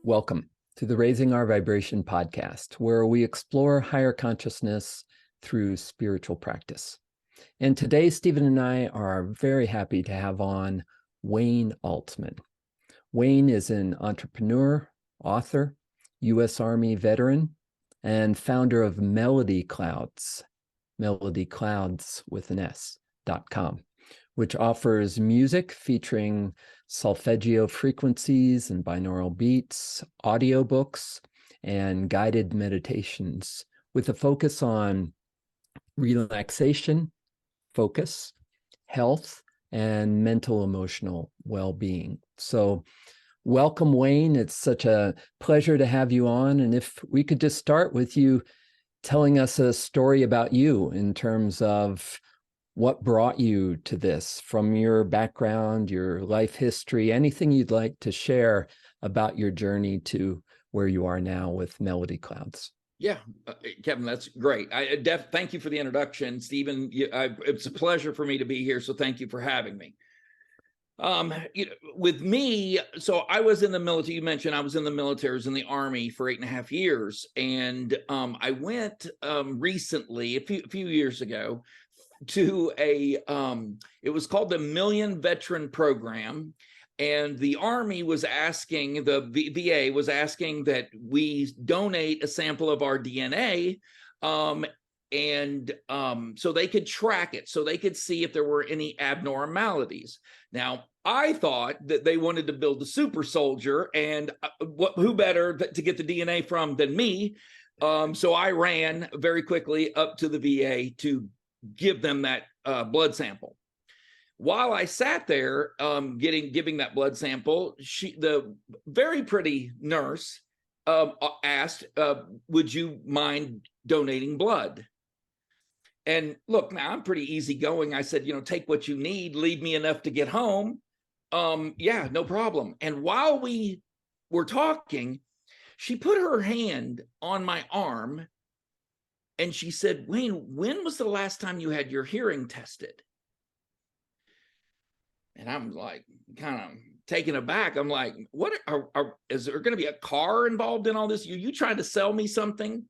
Welcome to the Raising Our Vibration podcast, where we explore higher consciousness through spiritual practice. And today, Stephen and I are very happy to have on Wayne Altman. Wayne is an entrepreneur, author, U.S. Army veteran, and founder of Melody Clouds with an S.com, which offers music featuring Solfeggio frequencies and binaural beats, audiobooks, and guided meditations with a focus on relaxation, focus, health, and mental emotional well-being. So welcome, Wayne. It's such a pleasure to have you on. And if we could just start with you telling us a story about you in terms of what brought you to this, from your background, your life history, anything you'd like to share about your journey to where you are now with Melody Clouds. Yeah, Kevin, that's great. Thank you for the introduction, Stephen. It's a pleasure for me to be here, so thank you for having me. With me, so I was in the military. You mentioned I was in the military, I was in the Army for 8.5 years, and I went recently, a few years ago, to it was called the Million Veteran Program, and the Army was asking, the VA was asking that we donate a sample of our DNA, so they could track it, so they could see if there were any abnormalities. Now, I thought that they wanted to build a super soldier, and who better to get the DNA from than me? So I ran very quickly up to the VA to give them that blood sample. While I sat there giving that blood sample, the very pretty nurse asked, would you mind donating blood? And look, now I'm pretty easygoing. I said, take what you need, leave me enough to get home. Yeah, no problem. And while we were talking, she put her hand on my arm and she said, Wayne, when was the last time you had your hearing tested? And I'm like, kind of taken aback. I'm like, what is there going to be a car involved in all this? You trying to sell me something?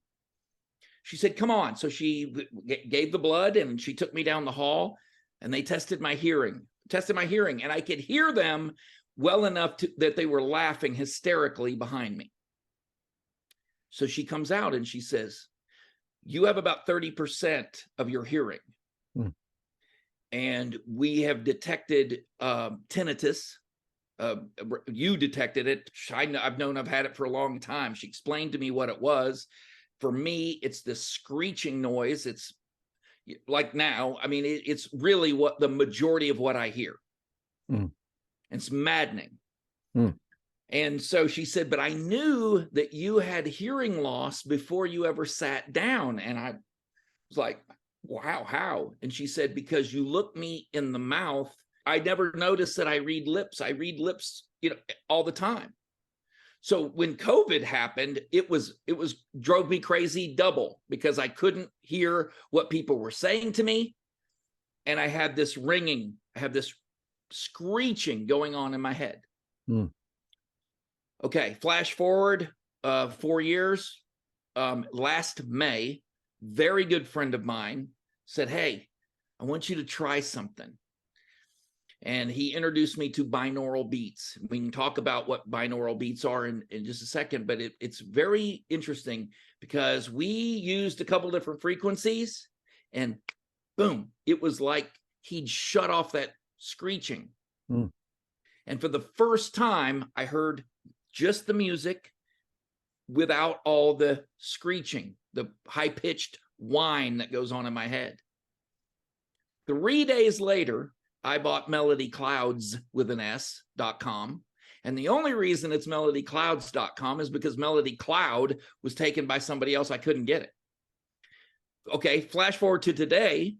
She said, come on. So she gave the blood and she took me down the hall and they tested my hearing, and I could hear them well enough that they were laughing hysterically behind me. So she comes out and she says, you have about 30% of your hearing. And we have detected tinnitus. You detected it. I've had it for a long time. She explained to me what it was. For me, it's this screeching noise. It's like now, I mean, it's really what the majority of what I hear. It's maddening. And so she said, but I knew that you had hearing loss before you ever sat down. And I was like, wow, how? And she said, because you look me in the mouth. I never noticed that I read lips. I read lips, all the time. So when COVID happened, it drove me crazy double, because I couldn't hear what people were saying to me. And I had this ringing, I had this screeching going on in my head. Okay, flash forward 4 years. Last May, very good friend of mine said, hey, I want you to try something. And he introduced me to binaural beats. We can talk about what binaural beats are in just a second, but it's very interesting because we used a couple different frequencies and boom, it was like he'd shut off that screeching. And for the first time, I heard just the music without all the screeching, the high-pitched whine that goes on in my head. 3 days later, I bought Melody Clouds with an S.com. And the only reason it's melodyclouds.com is because Melody Cloud was taken by somebody else. I couldn't get it. Okay, flash forward to today.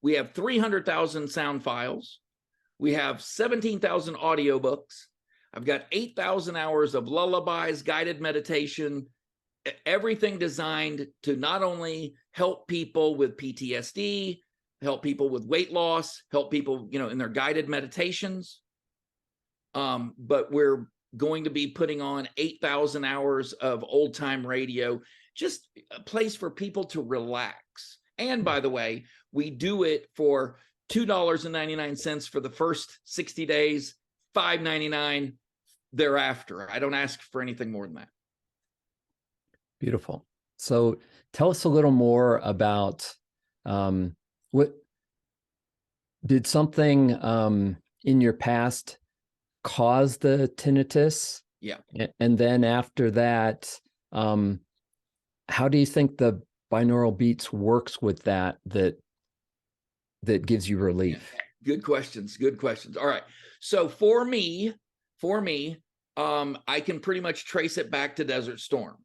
We have 300,000 sound files. We have 17,000 audiobooks. I've got 8,000 hours of lullabies, guided meditation, everything designed to not only help people with PTSD, help people with weight loss, help people, in their guided meditations. But we're going to be putting on 8,000 hours of old time radio, just a place for people to relax. And by the way, we do it for $2.99 for the first 60 days, $5.99 thereafter. I don't ask for anything more than that. Beautiful. So tell us a little more about what did something in your past cause the tinnitus? Yeah. And then after that, how do you think the binaural beats works with that gives you relief? Good questions. Good questions. All right. So for me, I can pretty much trace it back to Desert Storm.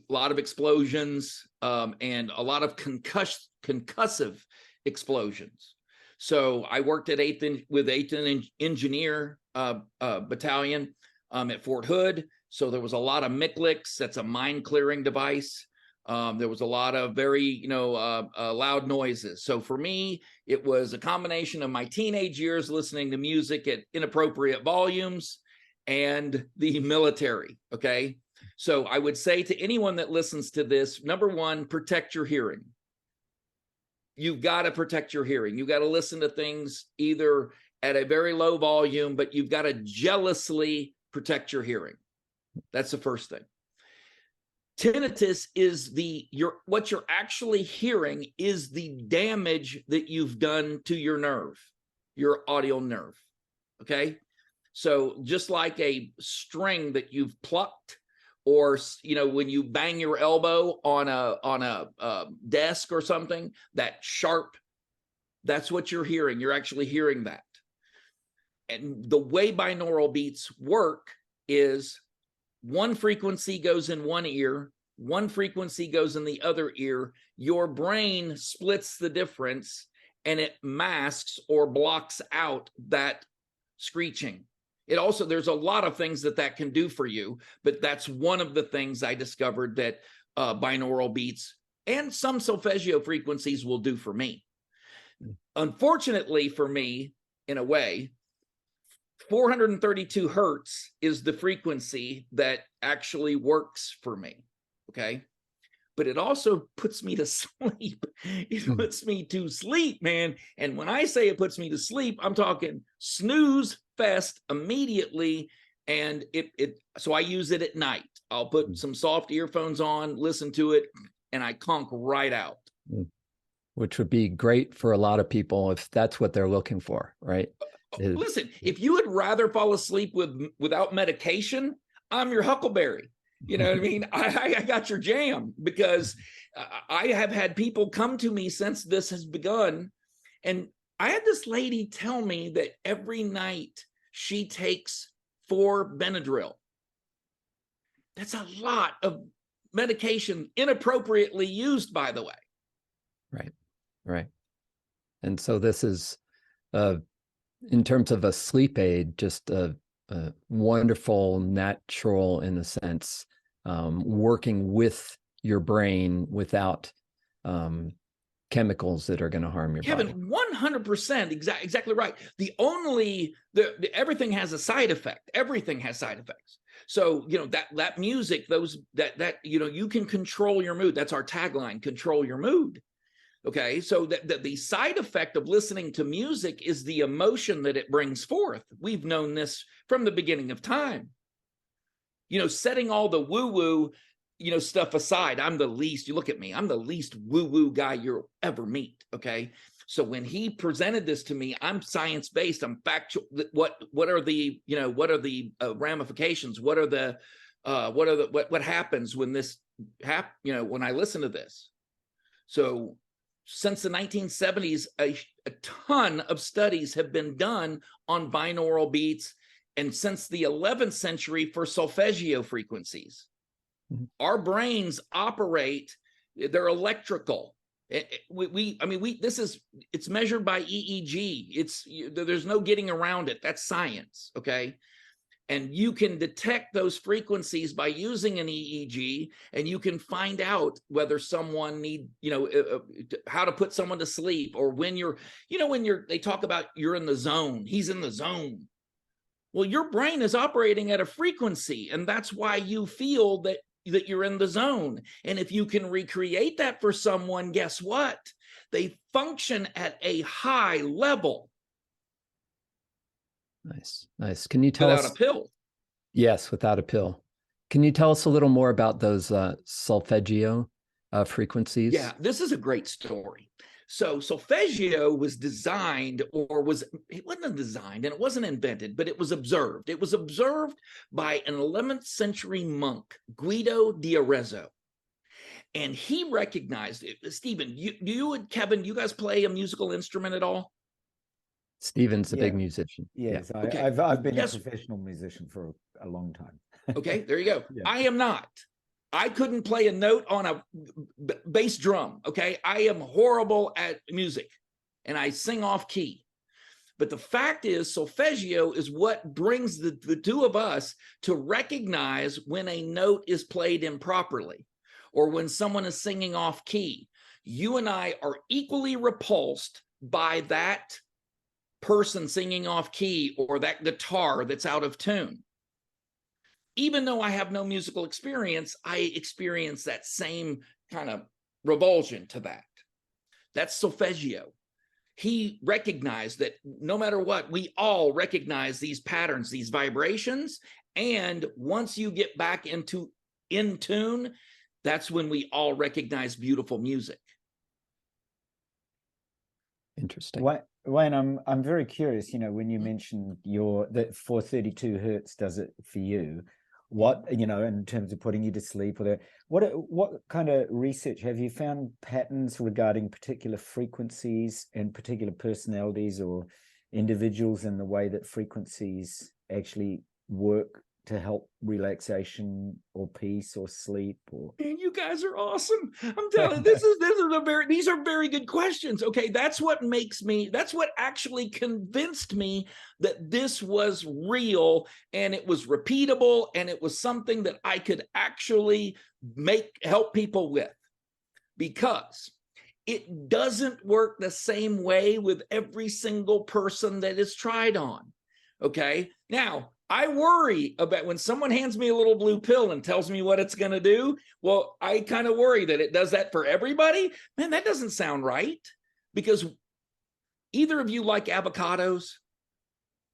A lot of explosions and a lot of concussive explosions. So I worked at 8th Engineer Battalion at Fort Hood. So there was a lot of MICLICs. That's a mine clearing device. There was a lot of very, loud noises. So for me, it was a combination of my teenage years listening to music at inappropriate volumes and the military. Okay. So I would say to anyone that listens to this, number one, protect your hearing. You've got to protect your hearing. You've got to listen to things either at a very low volume, but you've got to jealously protect your hearing. That's the first thing. Tinnitus is what you're actually hearing is the damage that you've done to your nerve, your audio nerve. Okay. So just like a string that you've plucked, or, when you bang your elbow on a desk or something, that sharp, that's what you're hearing. You're actually hearing that. And the way binaural beats work is one frequency goes in one ear, one frequency goes in the other ear. Your brain splits the difference and it masks or blocks out that screeching. It also, there's a lot of things that can do for you, but that's one of the things I discovered that binaural beats and some solfeggio frequencies will do for me. Unfortunately for me, in a way, 432 hertz is the frequency that actually works for me. Okay. But it also puts me to sleep. It puts me to sleep, man. And when I say it puts me to sleep, I'm talking snooze fest immediately. And so I use it at night. I'll put some soft earphones on, listen to it, and I conk right out. Which would be great for a lot of people if that's what they're looking for, right? Listen, if you would rather fall asleep without medication, I'm your huckleberry. You know what I mean? I got your jam, because I have had people come to me since this has begun. And I had this lady tell me that every night she takes 4 Benadryl. That's a lot of medication, inappropriately used, by the way. Right. And so this is, in terms of a sleep aid, just a wonderful, natural, in a sense, working with your brain without chemicals that are going to harm your body. 100%, exactly right. Everything has a side effect. Everything has side effects. So, that music, you can control your mood. That's our tagline: control your mood. Okay, so the side effect of listening to music is the emotion that it brings forth. We've known this from the beginning of time. Setting all the woo-woo, stuff aside, I'm the least woo-woo guy you'll ever meet. Okay, so when he presented this to me, I'm science-based. I'm factual. What are the ramifications? What happens when this when I listen to this? So since the 1970s, a ton of studies have been done on binaural beats, and since the 11th century for solfeggio frequencies. Mm-hmm. Our brains operate, they're electrical. It's measured by EEG. There's no getting around it. That's science, okay? And you can detect those frequencies by using an EEG, and you can find out whether someone how to put someone to sleep, or when they talk about you're in the zone. He's in the zone. Well, your brain is operating at a frequency, and that's why you feel that you're in the zone. And if you can recreate that for someone, guess what? They function at a high level. Nice, nice. Can you tell Without a us? pill. Yes, without a pill. Can you tell us a little more about those solfeggio frequencies? Yeah, this is a great story. So Solfeggio was designed, it wasn't designed and it wasn't invented, but it was observed. It was observed by an 11th century monk, Guido di Arezzo. And he recognized it. Stephen, you and Kevin, you guys play a musical instrument at all? Stephen's a big musician. Yes, Yeah. Okay. I've been a professional musician for a long time. Okay, there you go. Yeah. I am not. I couldn't play a note on a bass drum. Okay, I am horrible at music, and I sing off key. But the fact is, solfeggio is what brings the two of us to recognize when a note is played improperly, or when someone is singing off key. You and I are equally repulsed by that person singing off key or that guitar that's out of tune. Even though I have no musical experience, I experience that same kind of revulsion to that. That's solfeggio. He recognized that no matter what, we all recognize these patterns, these vibrations. And once you get back in tune, that's when we all recognize beautiful music. Interesting. Wayne, I'm very curious, when you mentioned that 432 hertz does it for you, what, in terms of putting you to sleep, or what kind of research have you found patterns regarding particular frequencies and particular personalities or individuals in the way that frequencies actually work to help relaxation or peace or sleep? Or Man, you guys are awesome. I'm telling you, these are very good questions. Okay, that's what actually convinced me that this was real and it was repeatable and it was something that I could actually help people with, because it doesn't work the same way with every single person that is tried on. Okay, now I worry about when someone hands me a little blue pill and tells me what it's going to do. Well, I kind of worry that it does that for everybody. Man, that doesn't sound right. Because either of you like avocados?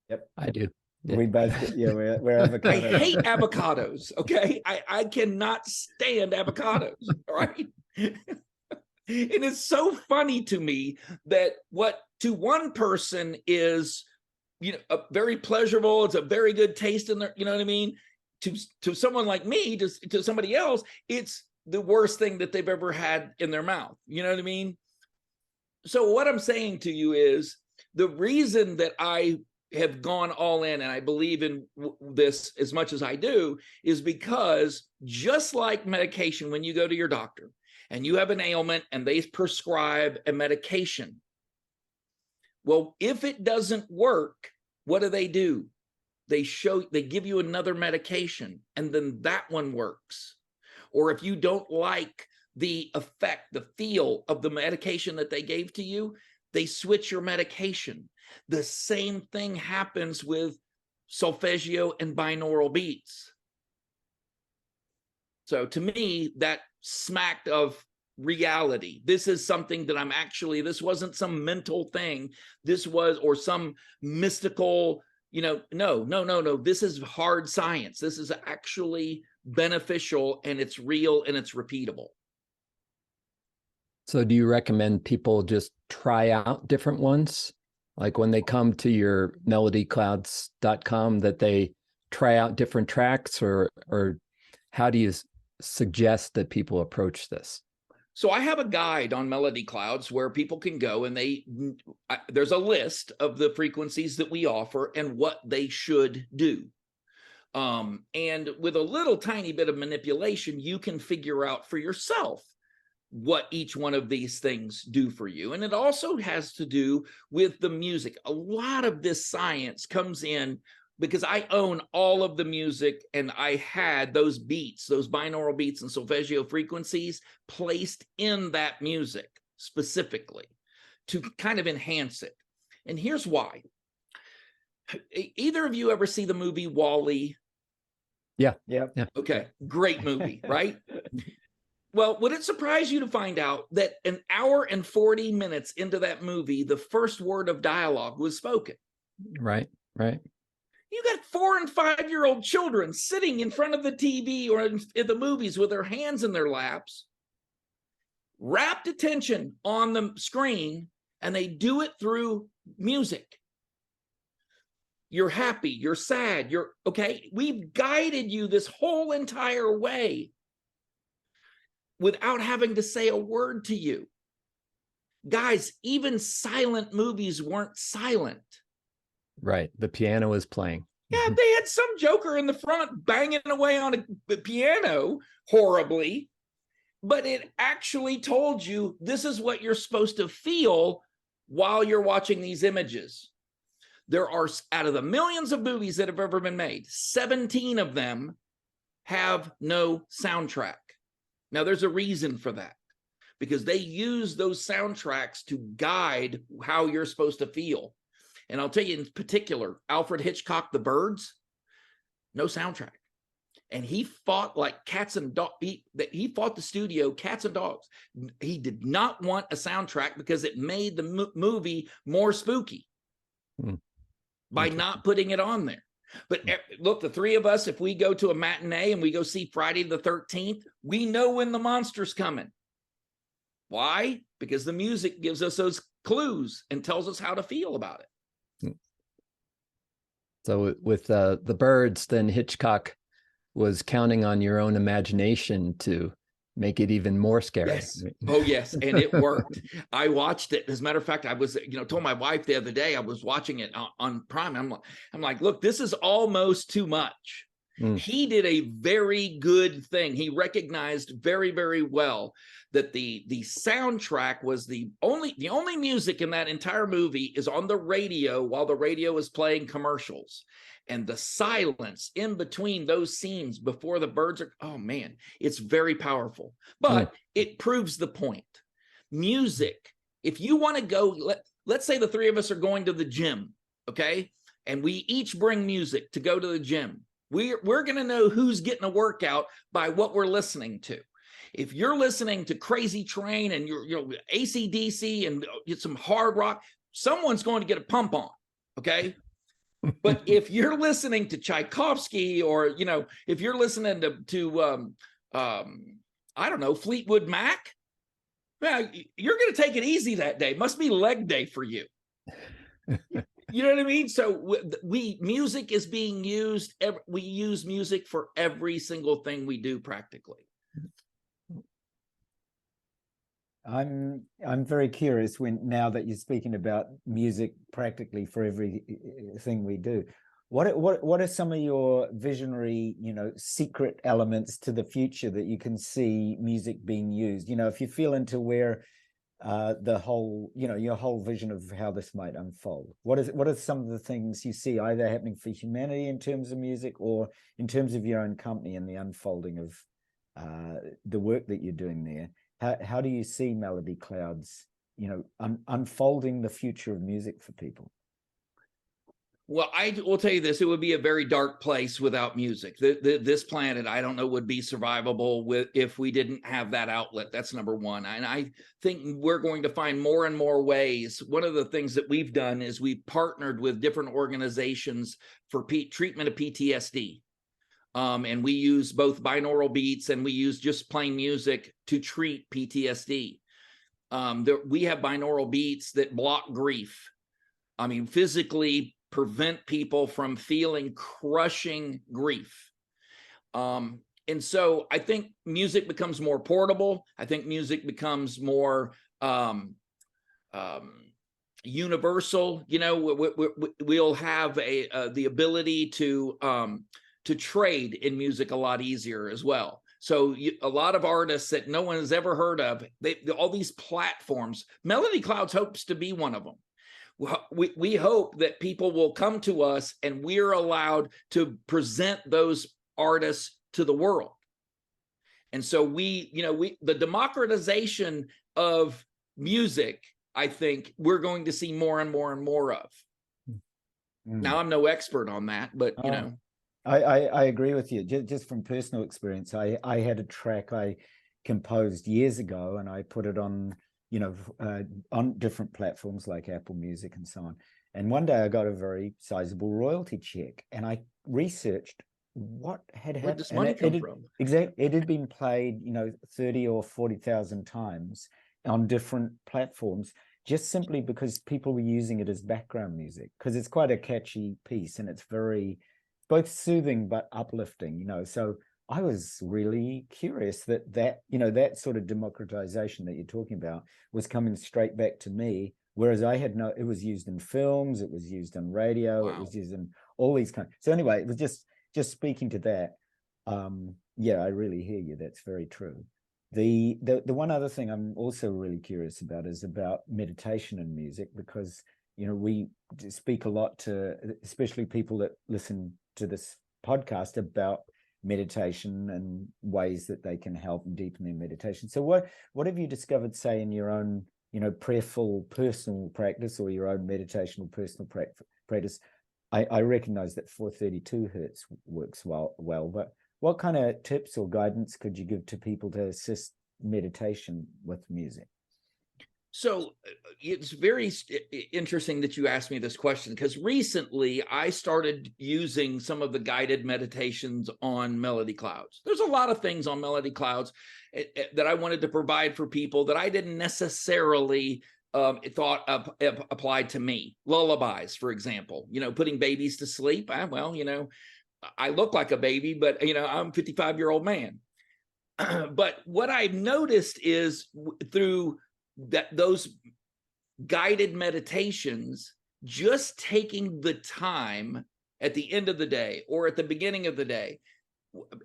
Yep, I do. Yeah. We both, we're avocados. I hate avocados. Okay, I cannot stand avocados. All right. It is so funny to me that what to one person is, very pleasurable, it's a very good taste in there, you know what I mean? To someone like me, to somebody else, it's the worst thing that they've ever had in their mouth. You know what I mean? So what I'm saying to you is the reason that I have gone all in and I believe in this as much as I do is because, just like medication, when you go to your doctor and you have an ailment and they prescribe a medication, well, if it doesn't work, what do? They give you another medication, and then that one works. Or if you don't like the effect, the feel of the medication that they gave to you, they switch your medication. The same thing happens with solfeggio and binaural beats. So to me, that smacked of reality. This is something that this wasn't some mental thing. This was, or some mystical, no. This is hard science. This is actually beneficial, and it's real, and it's repeatable. So do you recommend people just try out different ones? Like when they come to your melodyclouds.com, that they try out different tracks, or how do you suggest that people approach this? So I have a guide on Melody Clouds where people can go, and there's a list of the frequencies that we offer and what they should do. And with a little tiny bit of manipulation, you can figure out for yourself what each one of these things do for you. And it also has to do with the music. A lot of this science comes in because I own all of the music, and I had those beats, those binaural beats and solfeggio frequencies placed in that music specifically to kind of enhance it. And here's why. Either of you ever see the movie Wall-E? Yeah. Okay, great movie, right? Well, would it surprise you to find out that an hour and 40 minutes into that movie, the first word of dialogue was spoken? Right. You got 4 and 5-year-old children sitting in front of the TV or in the movies with their hands in their laps, rapt attention on the screen, and they do it through music. You're happy, you're sad, you're okay. We've guided you this whole entire way without having to say a word to you. Guys, even silent movies weren't silent. Right. The piano is playing. Yeah, they had some joker in the front banging away on a piano horribly, but it actually told you this is what you're supposed to feel while you're watching these images. There are, out of the millions of movies that have ever been made, 17 of them have no soundtrack. Now, there's a reason for that, because they use those soundtracks to guide how you're supposed to feel. And I'll tell you in particular, Alfred Hitchcock, The Birds, no soundtrack. And he fought like cats and dogs. He fought the studio, cats and dogs. He did not want a soundtrack because it made the movie more spooky by not putting it on there. But look, the three of us, if we go to a matinee and we go see Friday the 13th, we know when the monster's coming. Why? Because the music gives us those clues and tells us how to feel about it. So with the Birds, then Hitchcock was counting on your own imagination to make it even more scary. Yes. Oh, yes. And it worked. I watched it. As a matter of fact, I was, told my wife the other day, I was watching it on Prime. I'm like, look, this is almost too much. He did a very good thing. He recognized very, very well that the soundtrack was the only music in that entire movie is on the radio while the radio is playing commercials. And the silence in between those scenes before the birds are, oh man, it's very powerful. But it proves the point. Music, if you want to go, let's say the three of us are going to the gym, okay? And we each bring music to go to the gym. We're going to know who's getting a workout by what we're listening to. If you're listening to Crazy Train and you're AC/DC and some hard rock, someone's going to get a pump on, okay? But if you're listening to Tchaikovsky or, if you're listening to I don't know, Fleetwood Mac, well, you're going to take it easy that day. Must be leg day for you. You know what I mean? So music is being used. We use music for every single thing we do practically. I'm very curious now that you're speaking about music practically for everything we do. What are some of your visionary, secret elements to the future that you can see music being used? If you feel into where the whole, your whole vision of how this might unfold. What are some of the things you see either happening for humanity in terms of music or in terms of your own company and the unfolding of the work that you're doing there? How do you see Melody Clouds, unfolding the future of music for people? Well, I will tell you this, it would be a very dark place without music. This planet, I don't know, would be survivable if we didn't have that outlet. That's number one. And I think we're going to find more and more ways. One of the things that we've done is we've partnered with different organizations for treatment of PTSD. And we use both binaural beats and we use just plain music to treat PTSD. We have binaural beats that block grief. I mean, physically prevent people from feeling crushing grief. And so I think music becomes more portable. I think music becomes more universal. We'll have the ability to trade in music a lot easier as well. So a lot of artists that no one has ever heard of, all these platforms, Melody Clouds hopes to be one of them. We hope that people will come to us and we're allowed to present those artists to the world. And so the democratization of music, I think we're going to see more and more and more of. Now, I'm no expert on that, but you know. I agree with you. Just from personal experience, I had a track I composed years ago, and I put it on, you know, on different platforms like Apple Music and so on. And one day I got a very sizable royalty check, and I researched what had happened. Where'd this money come from? Exactly. It had been played, you know, 30 or 40,000 times on different platforms, just simply because people were using it as background music, because it's quite a catchy piece and it's very both soothing but uplifting, you know. So I was really curious that you know, that sort of democratization that you're talking about was coming straight back to me, whereas I had no, it was used in films, it was used on radio, it was used in all these kinds. So anyway, it was just speaking to that. Yeah, I really hear you. That's very true. The one other thing I'm also really curious about is about meditation and music, because, you know, we speak a lot to, especially people that listen to this podcast, about meditation and ways that they can help and deepen their meditation. So what have you discovered, say, in your own, you know, prayerful personal practice or your own meditational personal practice? I recognize that 432 hertz works well, but what kind of tips or guidance could you give to people to assist meditation with music? So it's very interesting that you asked me this question, because recently I started using some of the guided meditations on Melody Clouds. There's a lot of things on Melody Clouds that I wanted to provide for people that I didn't necessarily thought applied to me. Lullabies, for example, you know, putting babies to sleep. Well, you know, I look like a baby, but, you know, I'm a 55-year-old man. But what I've noticed is through those guided meditations, just taking the time at the end of the day or at the beginning of the day,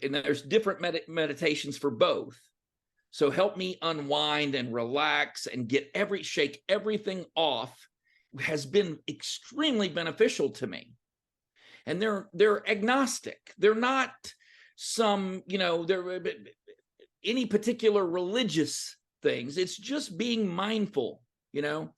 and there's different meditations for both. So help me unwind and relax and shake everything off, has been extremely beneficial to me. And they're agnostic. They're not some, you know, they're any particular religious things. It's just being mindful, you know,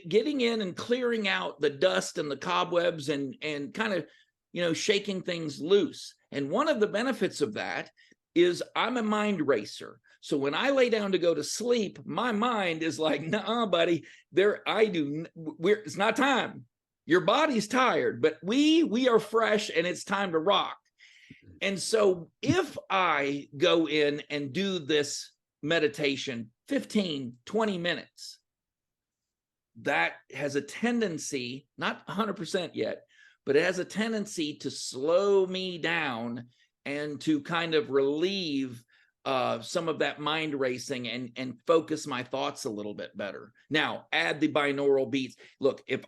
getting in and clearing out the dust and the cobwebs and kind of, you know, shaking things loose. And one of the benefits of that is I'm a mind racer. So when I lay down to go to sleep, my mind is like, nah, buddy, it's not time. Your body's tired, but we are fresh and it's time to rock. And so if I go in and do this meditation 15, 20 minutes, that has a tendency, not 100% yet, but it has a tendency to slow me down and to kind of relieve some of that mind racing and focus my thoughts a little bit better. Now, add the binaural beats. Look, if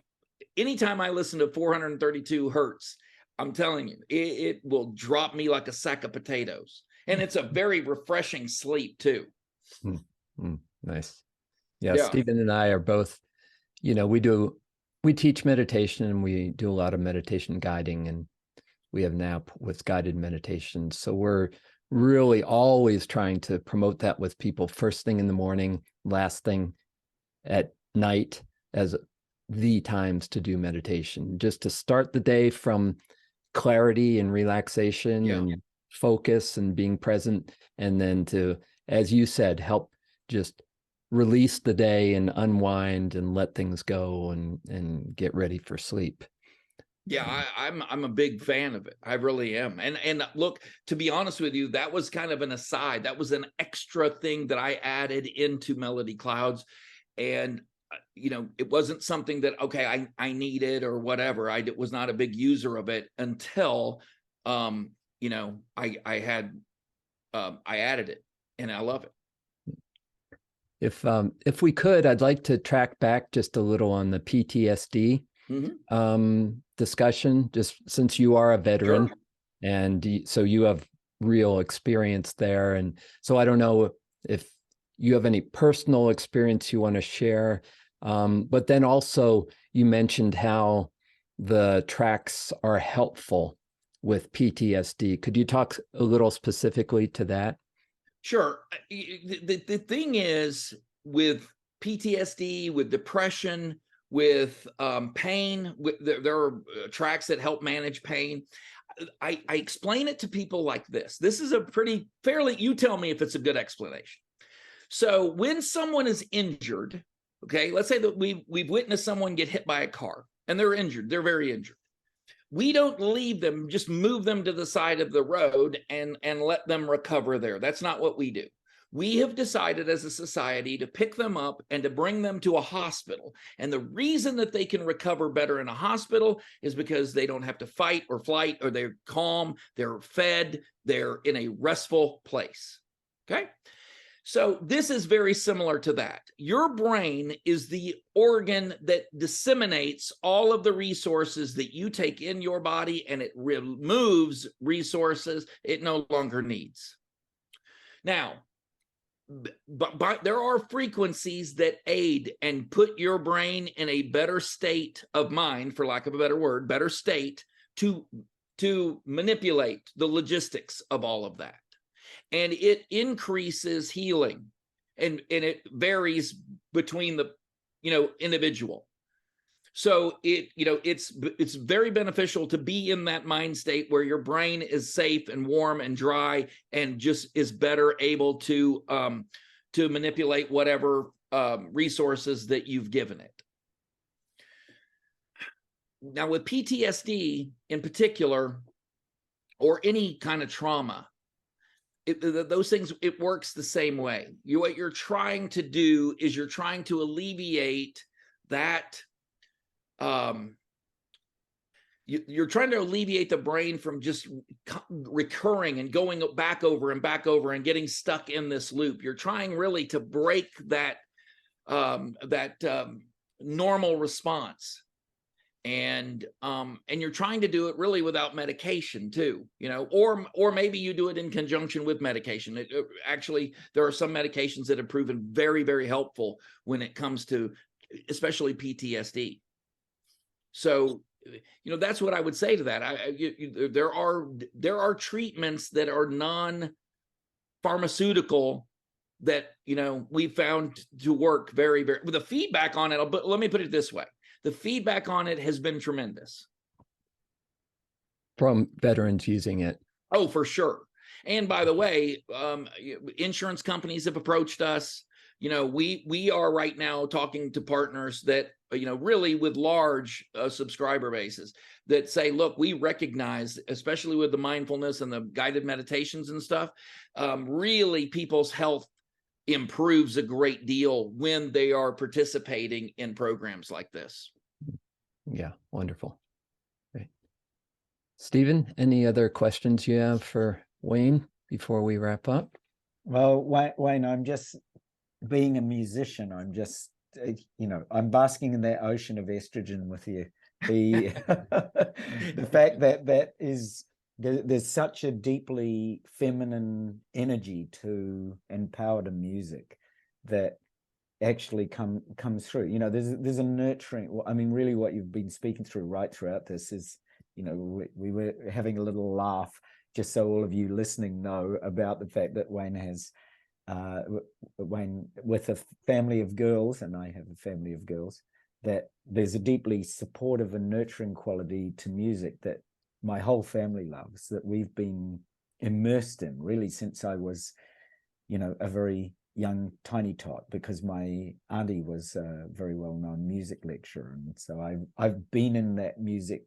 anytime I listen to 432 hertz, I'm telling you, it will drop me like a sack of potatoes. And it's a very refreshing sleep too. Nice. Yeah, Stephen and I are both, you know, we teach meditation and we do a lot of meditation guiding, and we have NAP with guided meditation. So we're really always trying to promote that with people first thing in the morning, last thing at night, as the times to do meditation, just to start the day from clarity and relaxation and focus and being present, and then to, as you said, help just release the day and unwind and let things go and get ready for sleep. Yeah, I'm a big fan of it. I really am. And look, to be honest with you, that was kind of an aside. That was an extra thing that I added into Melody Clouds. And you know, it wasn't something that, okay, I needed or whatever. I was not a big user of it until, you know, I added it, and I love it. If we could, I'd like to track back just a little on the PTSD discussion, just since you are a veteran. Sure. And so you have real experience there. And so I don't know if you have any personal experience you want to share. But then also you mentioned how the tracks are helpful with PTSD. Could you talk a little specifically to that? Sure. The thing is, with PTSD, with depression, with pain. There are tracks that help manage pain. I explain it to people like this. This is a you tell me if it's a good explanation. So when someone is injured, okay, let's say that we've witnessed someone get hit by a car and they're injured. They're very injured. We don't leave them, just move them to the side of the road and let them recover there. That's not what we do. We have decided as a society to pick them up and to bring them to a hospital. And the reason that they can recover better in a hospital is because they don't have to fight or flight, or they're calm, they're fed, they're in a restful place. Okay? So this is very similar to that. Your brain is the organ that disseminates all of the resources that you take in your body, and it removes resources it no longer needs. Now, but there are frequencies that aid and put your brain in a better state of mind, for lack of a better word, better state to manipulate the logistics of all of that. And it increases healing, and it varies between the individual. So it's very beneficial to be in that mind state where your brain is safe and warm and dry and just is better able to manipulate whatever resources that you've given it. Now, with PTSD in particular, or any kind of trauma, those things, it works the same way. What you're trying to do is you're trying to alleviate that. You're trying to alleviate the brain from just recurring and going back over and getting stuck in this loop. You're trying really to break that normal response. And you're trying to do it really without medication too, or maybe you do it in conjunction with medication. Actually, there are some medications that have proven very, very helpful when it comes to especially PTSD. So, that's what I would say to that. There are treatments that are non-pharmaceutical that, we found to work very, very, with the feedback on it. But let me put it this way. The feedback on it has been tremendous. From veterans using it. Oh, for sure. And by the way, insurance companies have approached us. We are right now talking to partners that, really with large subscriber bases that say, look, we recognize, especially with the mindfulness and the guided meditations and stuff, really people's health improves a great deal when they are participating in programs like this. Yeah, wonderful. Great. Stephen, any other questions you have for Wayne before we wrap up? Well, Wayne, I'm just, being a musician, I'm just, I'm basking in that ocean of estrogen with you. The the fact that there's such a deeply feminine energy and power to music that actually comes through. There's a nurturing. I mean, really, what you've been speaking through right throughout this is, we were having a little laugh, just so all of you listening know about the fact that Wayne has. Wayne, with a family of girls, and I have a family of girls, that there's a deeply supportive and nurturing quality to music that my whole family loves, that we've been immersed in really since I was, a very young tiny tot, because my auntie was a very well-known music lecturer. And so I've been in that music,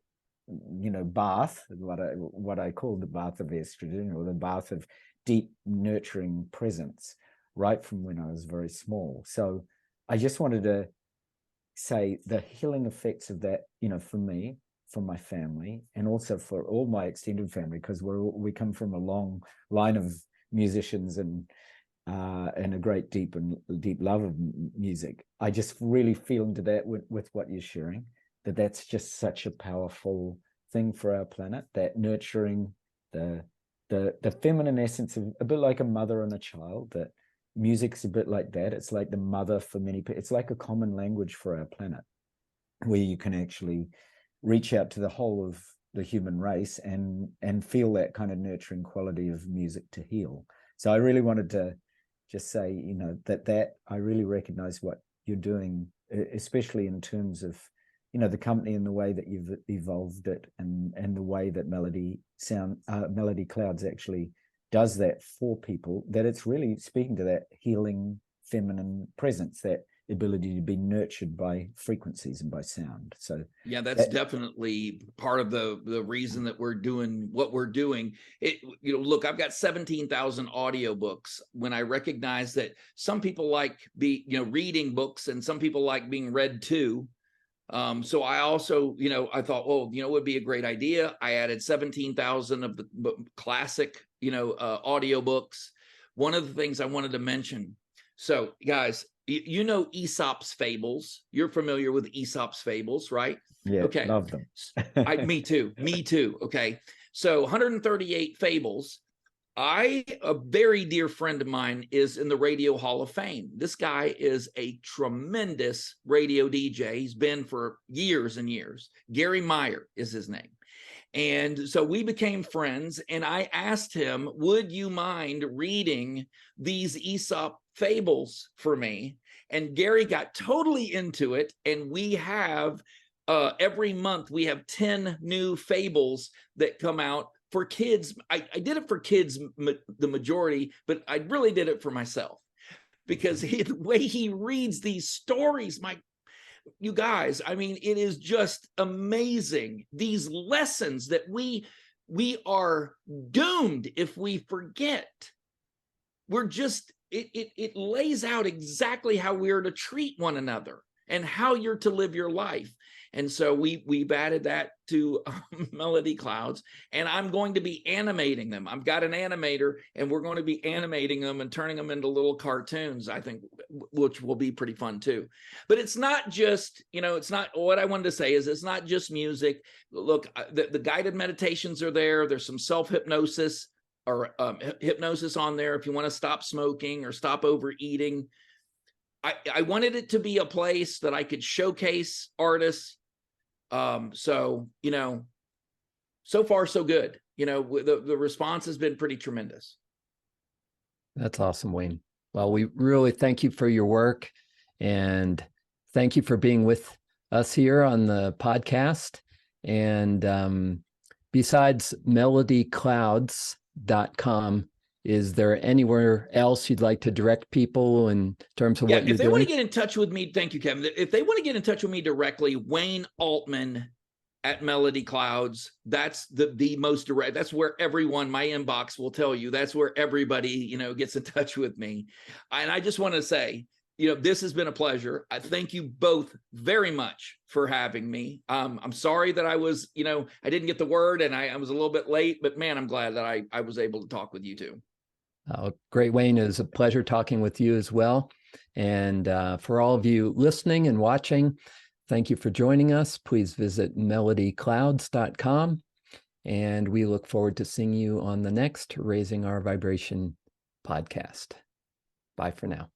bath, what I call the bath of estrogen, or the bath of deep nurturing presence, right from when I was very small. So I just wanted to say the healing effects of that, for me, for my family, and also for all my extended family, because we come from a long line of musicians and a great deep love of music. I just really feel into that with what you're sharing, that's just such a powerful thing for our planet, that nurturing the feminine essence of, a bit like a mother and a child, that music's a bit like that. It's like the mother for many people. It's like a common language for our planet, where you can actually reach out to the whole of the human race and feel that kind of nurturing quality of music to heal. So I really wanted to just say, that I really recognize what you're doing especially in terms of, you know, the company and the way that you've evolved it, and the way that Melody Clouds actually does that for people, that it's really speaking to that healing feminine presence, that ability to be nurtured by frequencies and by sound. So yeah, that's definitely part of the reason that we're doing what we're doing. Look, I've got 17,000 audiobooks. When I recognize that some people like reading books, and some people like being read to. So I also, I thought, well, it would be a great idea. I added 17,000 of the classic, audiobooks. One of the things I wanted to mention. So guys, Aesop's fables. You're familiar with Aesop's fables, right? Yeah, okay. Love them. Me too. Okay. So 138 fables. A very dear friend of mine is in the Radio Hall of Fame. This guy is a tremendous radio DJ. He's been for years and years. Gary Meyer is his name. And so we became friends, and I asked him, would you mind reading these Aesop fables for me? And Gary got totally into it. And we have, every month, we have 10 new fables that come out for kids. I did it for kids, the majority, but I really did it for myself, because the way he reads these stories, you guys, I mean, it is just amazing. These lessons that we are doomed if we forget. We're just, it lays out exactly how we are to treat one another and how you're to live your life. And so we've added that to Melody Clouds, and I'm going to be animating them. I've got an animator, and we're going to be animating them and turning them into little cartoons, I think, which will be pretty fun too. But it's not just, it's not, what I wanted to say is it's not just music. Look, the guided meditations are there. There's some self-hypnosis or hypnosis on there if you want to stop smoking or stop overeating. I wanted it to be a place that I could showcase artists. So far so good. The response has been pretty tremendous. That's awesome, Wayne. Well, we really thank you for your work, and thank you for being with us here on the podcast. And besides melodyclouds.com, is there anywhere else you'd like to direct people in terms of what you're doing? If they want to get in touch with me, thank you, Kevin. If they want to get in touch with me directly, Wayne Altman at Melody Clouds. That's the most direct. That's where everyone, my inbox will tell you. That's where everybody, gets in touch with me. And I just want to say, this has been a pleasure. I thank you both very much for having me. I'm sorry that I was, I didn't get the word, and I was a little bit late, but man, I'm glad that I was able to talk with you too. Great, Wayne. It was a pleasure talking with you as well. And for all of you listening and watching, thank you for joining us. Please visit melodyclouds.com. And we look forward to seeing you on the next Raising Our Vibration podcast. Bye for now.